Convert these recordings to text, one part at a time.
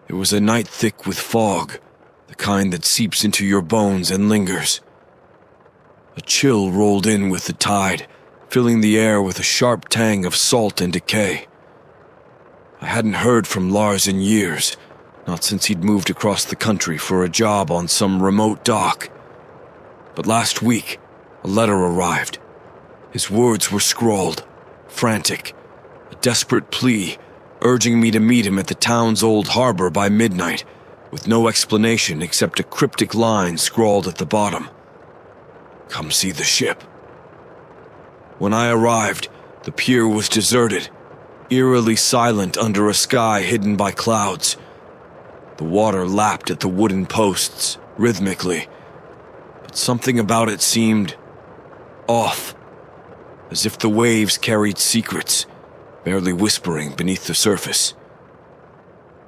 It was a night thick with fog, the kind that seeps into your bones and lingers. A chill rolled in with the tide, filling the air with a sharp tang of salt and decay. I hadn't heard from Lars in years, not since he'd moved across the country for a job on some remote dock. But last week, a letter arrived. His words were scrawled, frantic, a desperate plea, urging me to meet him at the town's old harbor by midnight, with no explanation except a cryptic line scrawled at the bottom. "Come see the ship." When I arrived, the pier was deserted, eerily silent under a sky hidden by clouds. The water lapped at the wooden posts, rhythmically, but something about it seemed off, as if the waves carried secrets, barely whispering beneath the surface.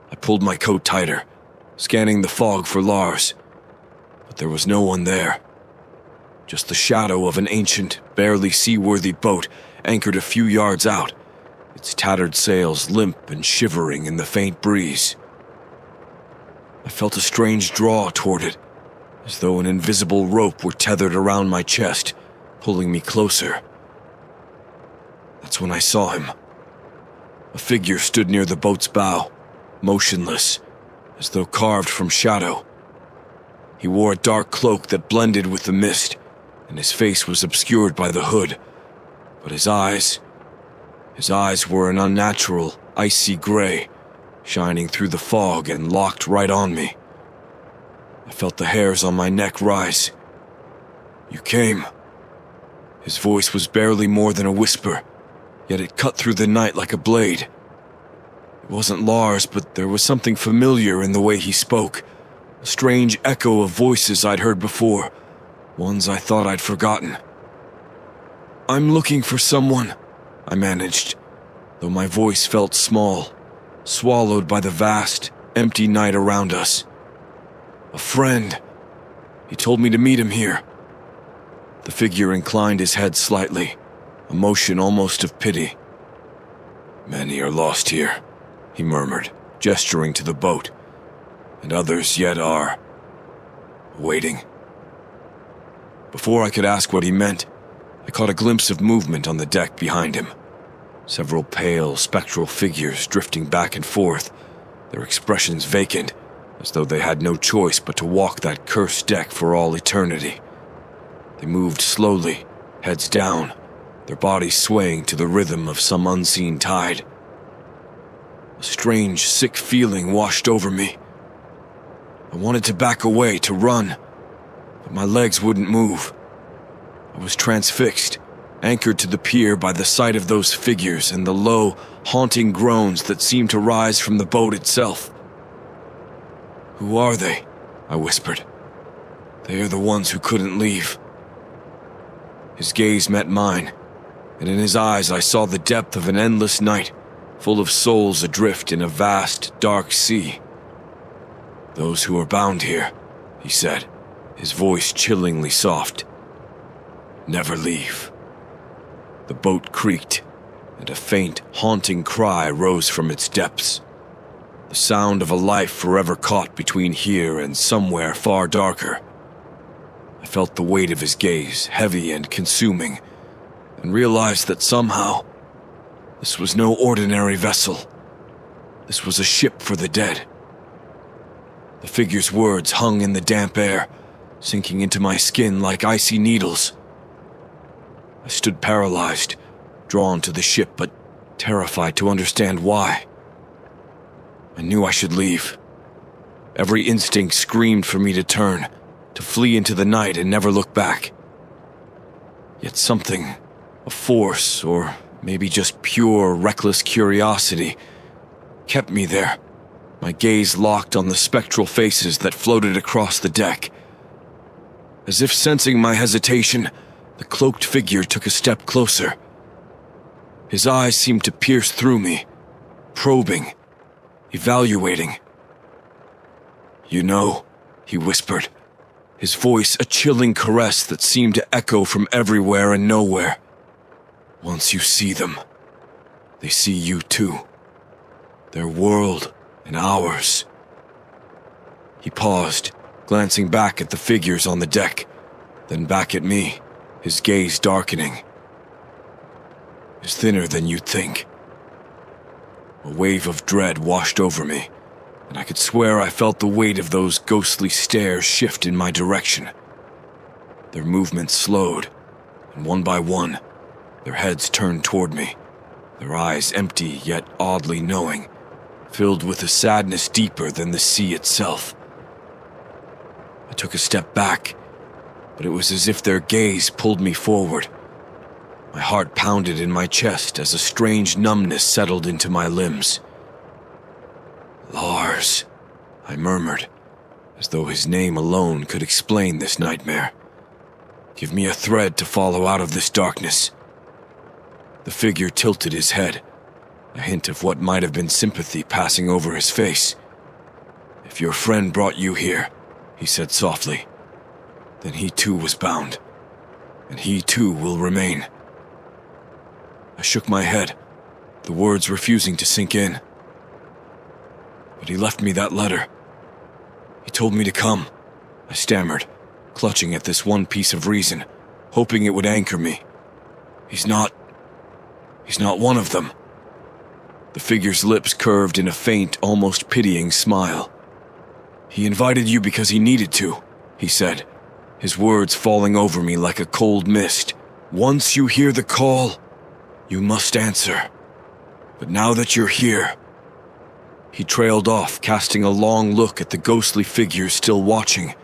I pulled my coat tighter, scanning the fog for Lars, but there was no one there. Just the shadow of an ancient, barely seaworthy boat anchored a few yards out, its tattered sails limp and shivering in the faint breeze. I felt a strange draw toward it, as though an invisible rope were tethered around my chest, pulling me closer. That's when I saw him. A figure stood near the boat's bow, motionless, as though carved from shadow. He wore a dark cloak that blended with the mist, and his face was obscured by the hood, but his eyes were an unnatural, icy gray, shining through the fog and locked right on me. I felt the hairs on my neck rise. "You came." His voice was barely more than a whisper, yet it cut through the night like a blade. It wasn't Lars, but there was something familiar in the way he spoke, a strange echo of voices I'd heard before, ones I thought I'd forgotten. "I'm looking for someone," I managed, though my voice felt small, swallowed by the vast, empty night around us. "A friend. He told me to meet him here." The figure inclined his head slightly, a motion almost of pity. "Many are lost here," he murmured, gesturing to the boat, "and others yet are waiting." Before I could ask what he meant, I caught a glimpse of movement on the deck behind him. Several pale, spectral figures drifting back and forth, their expressions vacant, as though they had no choice but to walk that cursed deck for all eternity. They moved slowly, heads down, their bodies swaying to the rhythm of some unseen tide. A strange, sick feeling washed over me. I wanted to back away, to run, but my legs wouldn't move. I was transfixed, anchored to the pier by the sight of those figures and the low, haunting groans that seemed to rise from the boat itself. "Who are they?" I whispered. "They are the ones who couldn't leave." His gaze met mine, and in his eyes I saw the depth of an endless night, full of souls adrift in a vast, dark sea. "Those who are bound here," he said, his voice chillingly soft, "never leave." The boat creaked, and a faint, haunting cry rose from its depths. The sound of a life forever caught between here and somewhere far darker. I felt the weight of his gaze, heavy and consuming, and realized that somehow, this was no ordinary vessel. This was a ship for the dead. The figure's words hung in the damp air, sinking into my skin like icy needles. I stood paralyzed, drawn to the ship, but terrified to understand why. I knew I should leave. Every instinct screamed for me to turn, to flee into the night and never look back. Yet something, a force, or maybe just pure, reckless curiosity, kept me there, my gaze locked on the spectral faces that floated across the deck. As if sensing my hesitation, the cloaked figure took a step closer. His eyes seemed to pierce through me, probing, evaluating. "You know," he whispered, his voice a chilling caress that seemed to echo from everywhere and nowhere. "Once you see them, they see you too. Their world and ours He paused, glancing back at the figures on the deck, then back at me, his gaze darkening. "It's thinner than you'd think." A wave of dread washed over me, and I could swear I felt the weight of those ghostly stares shift in my direction. Their movements slowed, and one by one, their heads turned toward me, their eyes empty yet oddly knowing, filled with a sadness deeper than the sea itself. I took a step back, but it was as if their gaze pulled me forward. My heart pounded in my chest as a strange numbness settled into my limbs. "Lars," I murmured, as though his name alone could explain this nightmare. "Give me a thread to follow out of this darkness." The figure tilted his head, a hint of what might have been sympathy passing over his face. "If your friend brought you here," he said softly, "then he too was bound, and he too will remain." I shook my head, the words refusing to sink in. "But he left me that letter. He told me to come," I stammered, clutching at this one piece of reason, hoping it would anchor me. He's not one of them." The figure's lips curved in a faint, almost pitying smile. "He invited you because he needed to," he said, his words falling over me like a cold mist. "Once you hear the call, you must answer. But now that you're here..." He trailed off, casting a long look at the ghostly figures still watching,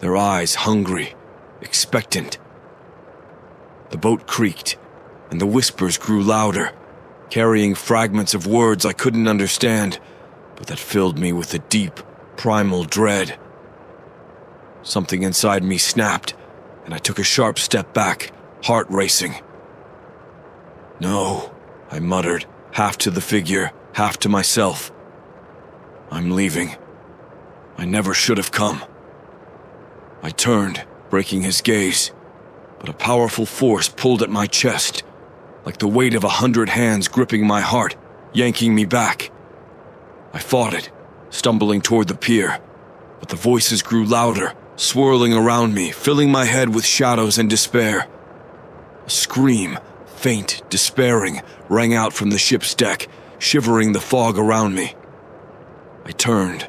their eyes hungry, expectant. The boat creaked, and the whispers grew louder, carrying fragments of words I couldn't understand, but that filled me with a deep, primal dread. Something inside me snapped, and I took a sharp step back, heart racing. "No," I muttered, half to the figure, half to myself. "I'm leaving. I never should have come." I turned, breaking his gaze, but a powerful force pulled at my chest, like the weight of 100 hands gripping my heart, yanking me back. I fought it, stumbling toward the pier, but the voices grew louder, swirling around me, filling my head with shadows and despair. A scream, faint, despairing, rang out from the ship's deck, shivering the fog around me. I turned,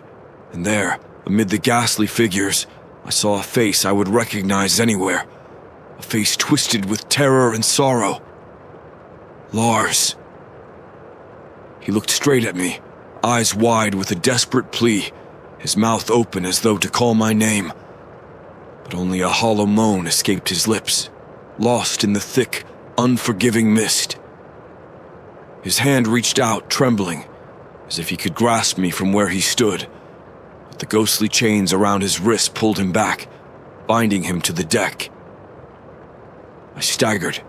and there, amid the ghastly figures, I saw a face I would recognize anywhere, a face twisted with terror and sorrow. Lars. He looked straight at me, eyes wide with a desperate plea, his mouth open as though to call my name. But only a hollow moan escaped his lips, lost in the thick, unforgiving mist. His hand reached out, trembling, as if he could grasp me from where he stood, but the ghostly chains around his wrists pulled him back, binding him to the deck. I staggered,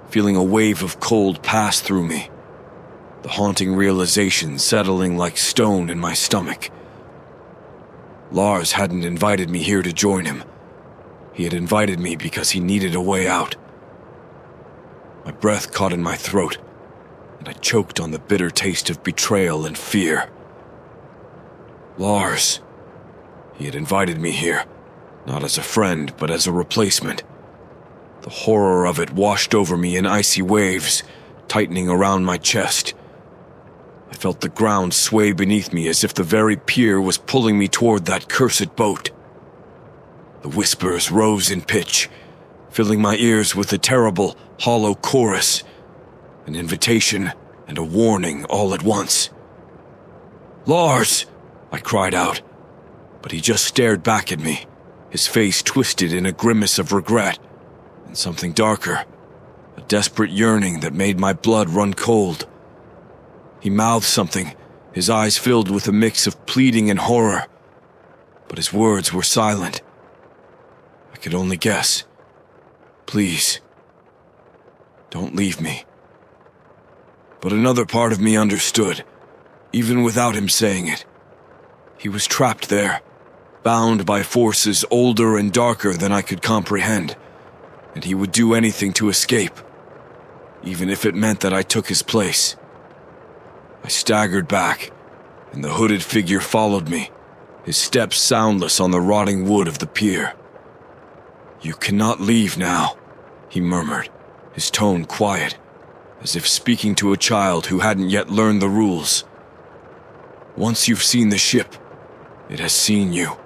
feeling a wave of cold pass through me, the haunting realization settling like stone in my stomach. Lars hadn't invited me here to join him. He had invited me because he needed a way out. My breath caught in my throat, and I choked on the bitter taste of betrayal and fear. Lars. He had invited me here, not as a friend, but as a replacement. The horror of it washed over me in icy waves, tightening around my chest. I felt the ground sway beneath me as if the very pier was pulling me toward that cursed boat. The whispers rose in pitch, filling my ears with a terrible, hollow chorus, an invitation and a warning all at once. "Lars!" I cried out, but he just stared back at me, his face twisted in a grimace of regret, and something darker, a desperate yearning that made my blood run cold. He mouthed something, his eyes filled with a mix of pleading and horror, but his words were silent. I could only guess. "Please, don't leave me." But another part of me understood, even without him saying it. He was trapped there, bound by forces older and darker than I could comprehend, and he would do anything to escape, even if it meant that I took his place. I staggered back, and the hooded figure followed me, his steps soundless on the rotting wood of the pier. "You cannot leave now," he murmured, his tone quiet, as if speaking to a child who hadn't yet learned the rules. "Once you've seen the ship, it has seen you.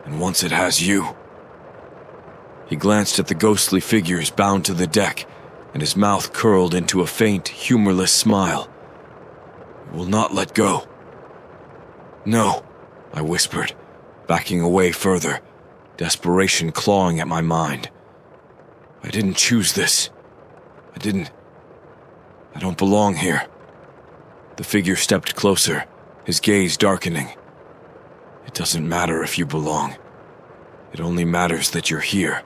And once it has you." He glanced at the ghostly figures bound to the deck, and his mouth curled into a faint, humorless smile. "It will not let go." "No," I whispered, backing away further, desperation clawing at my mind. "I didn't choose this. I don't belong here." The figure stepped closer, his gaze darkening. "It doesn't matter if you belong. It only matters that you're here."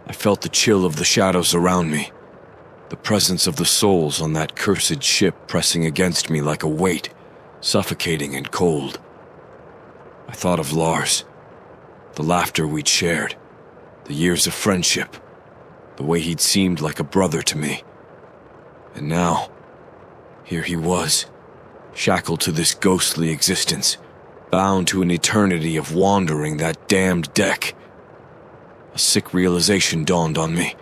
I felt the chill of the shadows around me, the presence of the souls on that cursed ship pressing against me like a weight, suffocating and cold. I thought of Lars, the laughter we'd shared, the years of friendship, the way he'd seemed like a brother to me. And now, here he was, shackled to this ghostly existence, bound to an eternity of wandering that damned deck. A sick realization dawned on me.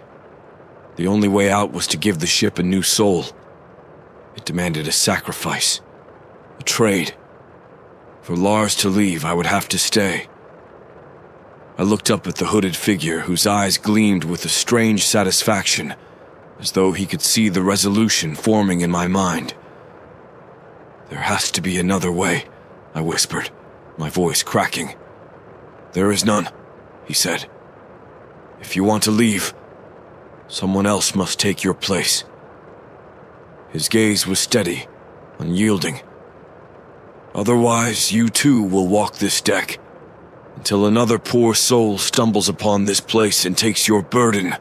The only way out was to give the ship a new soul. It demanded a sacrifice, a trade. For Lars to leave, I would have to stay. I looked up at the hooded figure whose eyes gleamed with a strange satisfaction, as though he could see the resolution forming in my mind. "There has to be another way," I whispered, my voice cracking. "There is none," he said. "If you want to leave, someone else must take your place." His gaze was steady, unyielding. "Otherwise, you too will walk this deck, until another poor soul stumbles upon this place and takes your burden."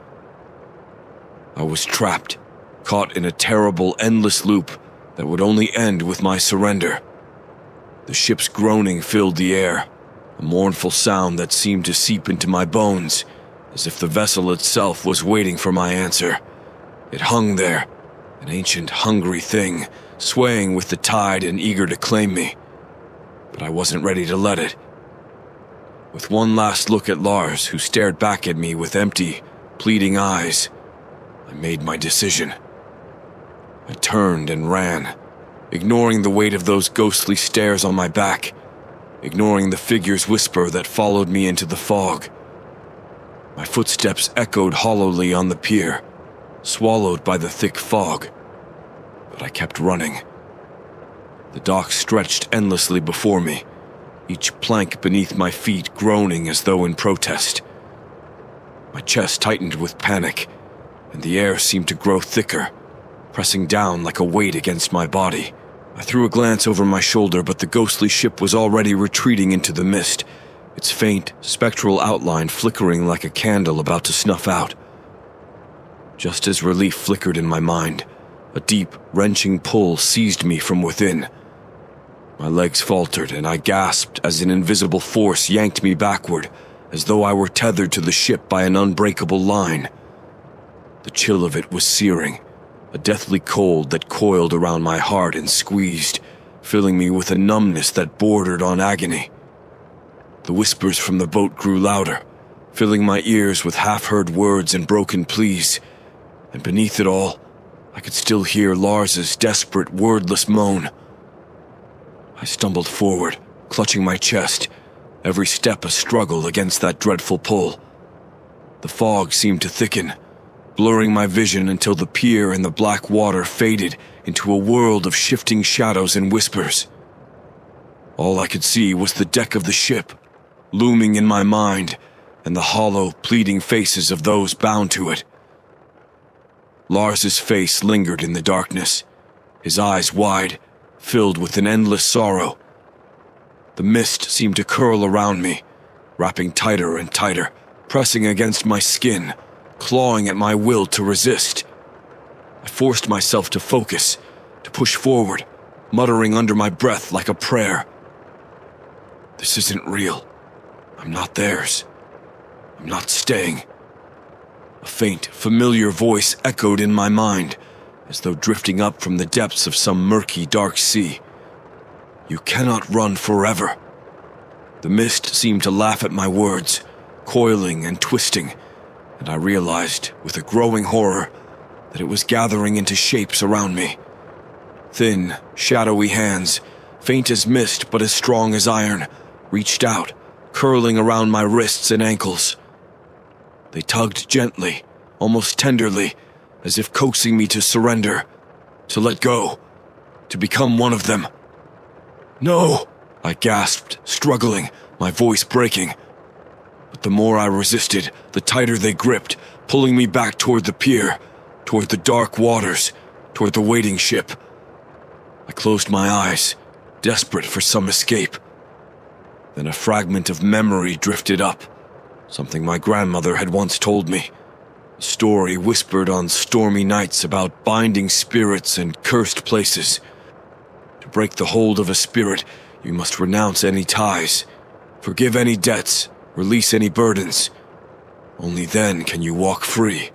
I was trapped, caught in a terrible, endless loop that would only end with my surrender. The ship's groaning filled the air, a mournful sound that seemed to seep into my bones, as if the vessel itself was waiting for my answer. It hung there, an ancient, hungry thing, swaying with the tide and eager to claim me. But I wasn't ready to let it. With one last look at Lars, who stared back at me with empty, pleading eyes, I made my decision. I turned and ran, ignoring the weight of those ghostly stares on my back, ignoring the figure's whisper that followed me into the fog. My footsteps echoed hollowly on the pier, swallowed by the thick fog. But I kept running. The dock stretched endlessly before me, each plank beneath my feet groaning as though in protest. My chest tightened with panic, and the air seemed to grow thicker, pressing down like a weight against my body. I threw a glance over my shoulder, but the ghostly ship was already retreating into the mist, its faint, spectral outline flickering like a candle about to snuff out. Just as relief flickered in my mind, a deep, wrenching pull seized me from within. My legs faltered, and I gasped as an invisible force yanked me backward, as though I were tethered to the ship by an unbreakable line. The chill of it was searing, a deathly cold that coiled around my heart and squeezed, filling me with a numbness that bordered on agony. The whispers from the boat grew louder, filling my ears with half-heard words and broken pleas, and beneath it all, I could still hear Lars's desperate, wordless moan. I stumbled forward, clutching my chest, every step a struggle against that dreadful pull. The fog seemed to thicken, blurring my vision until the pier and the black water faded into a world of shifting shadows and whispers. All I could see was the deck of the ship, looming in my mind, and the hollow, pleading faces of those bound to it. Lars's face lingered in the darkness, his eyes wide, filled with an endless sorrow. The mist seemed to curl around me, wrapping tighter and tighter, pressing against my skin, clawing at my will to resist. I forced myself to focus, to push forward, muttering under my breath like a prayer. This isn't real. I'm not theirs. I'm not staying. A faint, familiar voice echoed in my mind, as though drifting up from the depths of some murky, dark sea. You cannot run forever. The mist seemed to laugh at my words, coiling and twisting, and I realized, with a growing horror, that it was gathering into shapes around me. Thin, shadowy hands, faint as mist but as strong as iron, reached out, curling around my wrists and ankles. They tugged gently, almost tenderly, as if coaxing me to surrender, to let go, to become one of them. "No!" I gasped, struggling, my voice breaking. But the more I resisted, the tighter they gripped, pulling me back toward the pier, toward the dark waters, toward the waiting ship. I closed my eyes, desperate for some escape. Then a fragment of memory drifted up, something my grandmother had once told me. A story whispered on stormy nights about binding spirits and cursed places. To break the hold of a spirit, you must renounce any ties, forgive any debts, release any burdens. Only then can you walk free.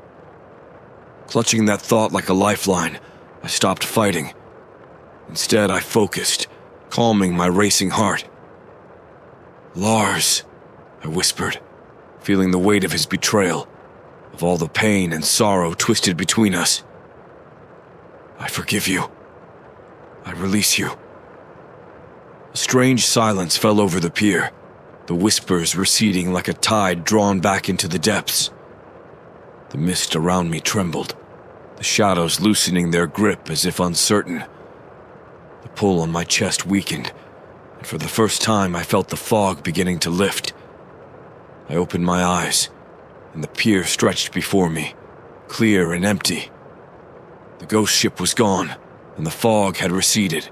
Clutching that thought like a lifeline, I stopped fighting. Instead, I focused, calming my racing heart. "Lars," I whispered, feeling the weight of his betrayal, of all the pain and sorrow twisted between us. "I forgive you. I release you." A strange silence fell over the pier, the whispers receding like a tide drawn back into the depths. The mist around me trembled, the shadows loosening their grip as if uncertain. The pull on my chest weakened, and for the first time I felt the fog beginning to lift. I opened my eyes, and the pier stretched before me, clear and empty. The ghost ship was gone, and the fog had receded,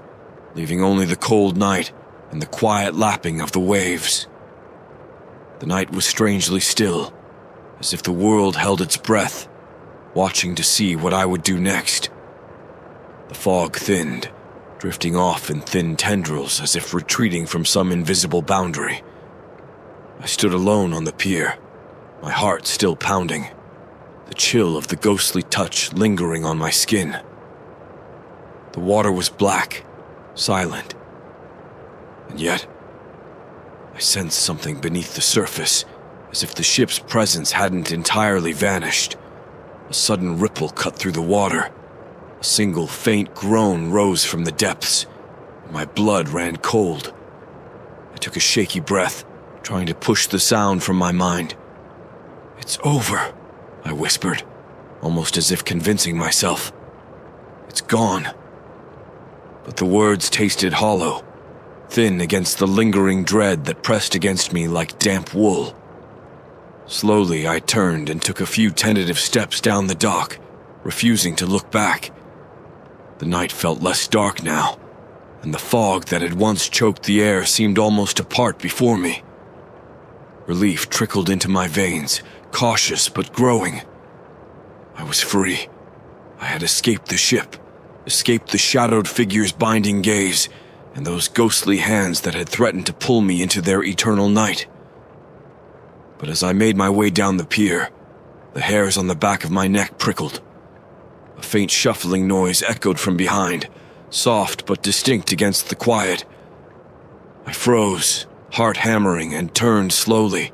leaving only the cold night and the quiet lapping of the waves. The night was strangely still, as if the world held its breath, watching to see what I would do next. The fog thinned, drifting off in thin tendrils as if retreating from some invisible boundary. I stood alone on the pier, my heart still pounding, the chill of the ghostly touch lingering on my skin. The water was black, silent, and yet I sensed something beneath the surface, as if the ship's presence hadn't entirely vanished. A sudden ripple cut through the water. A single faint groan rose from the depths, and my blood ran cold. I took a shaky breath, trying to push the sound from my mind. "It's over," I whispered, almost as if convincing myself. "It's gone." But the words tasted hollow, thin against the lingering dread that pressed against me like damp wool. Slowly, I turned and took a few tentative steps down the dock, refusing to look back. The night felt less dark now, and the fog that had once choked the air seemed almost to part before me. Relief trickled into my veins, cautious but growing. I was free. I had escaped the ship, escaped the shadowed figure's binding gaze, and those ghostly hands that had threatened to pull me into their eternal night. But as I made my way down the pier, the hairs on the back of my neck prickled. A faint shuffling noise echoed from behind, soft but distinct against the quiet. I froze, heart hammering, and turned slowly.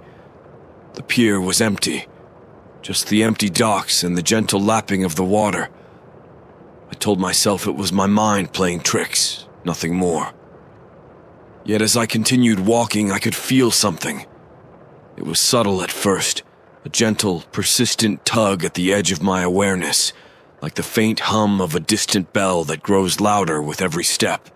The pier was empty, just the empty docks and the gentle lapping of the water. I told myself it was my mind playing tricks, nothing more. Yet as I continued walking, I could feel something. It was subtle at first, a gentle, persistent tug at the edge of my awareness, like the faint hum of a distant bell that grows louder with every step.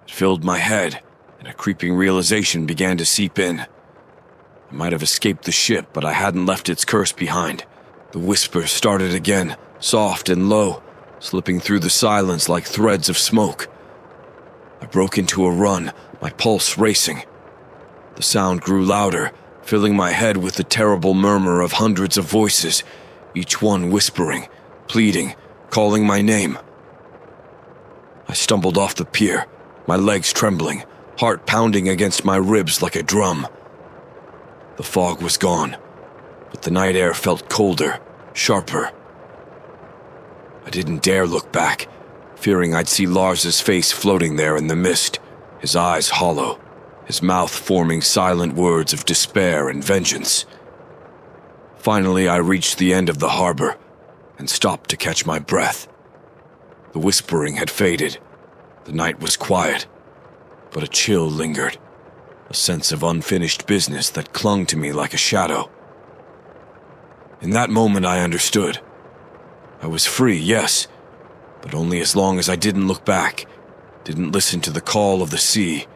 It filled my head, and a creeping realization began to seep in. I might have escaped the ship, but I hadn't left its curse behind. The whispers started again, soft and low, slipping through the silence like threads of smoke. I broke into a run, my pulse racing. The sound grew louder, filling my head with the terrible murmur of hundreds of voices, each one whispering, pleading, calling my name. I stumbled off the pier, my legs trembling, heart pounding against my ribs like a drum. The fog was gone, but the night air felt colder, sharper. I didn't dare look back, fearing I'd see Lars's face floating there in the mist, his eyes hollow, his mouth forming silent words of despair and vengeance. Finally, I reached the end of the harbor and stopped to catch my breath. The whispering had faded. The night was quiet, but a chill lingered, a sense of unfinished business that clung to me like a shadow. In that moment, I understood. I was free, yes, but only as long as I didn't look back, didn't listen to the call of the sea,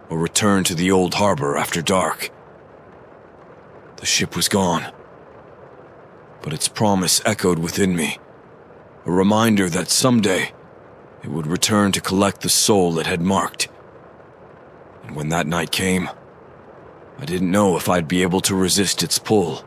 or return to the old harbor after dark. The ship was gone, but its promise echoed within me, a reminder that someday it would return to collect the soul it had marked. And when that night came, I didn't know if I'd be able to resist its pull.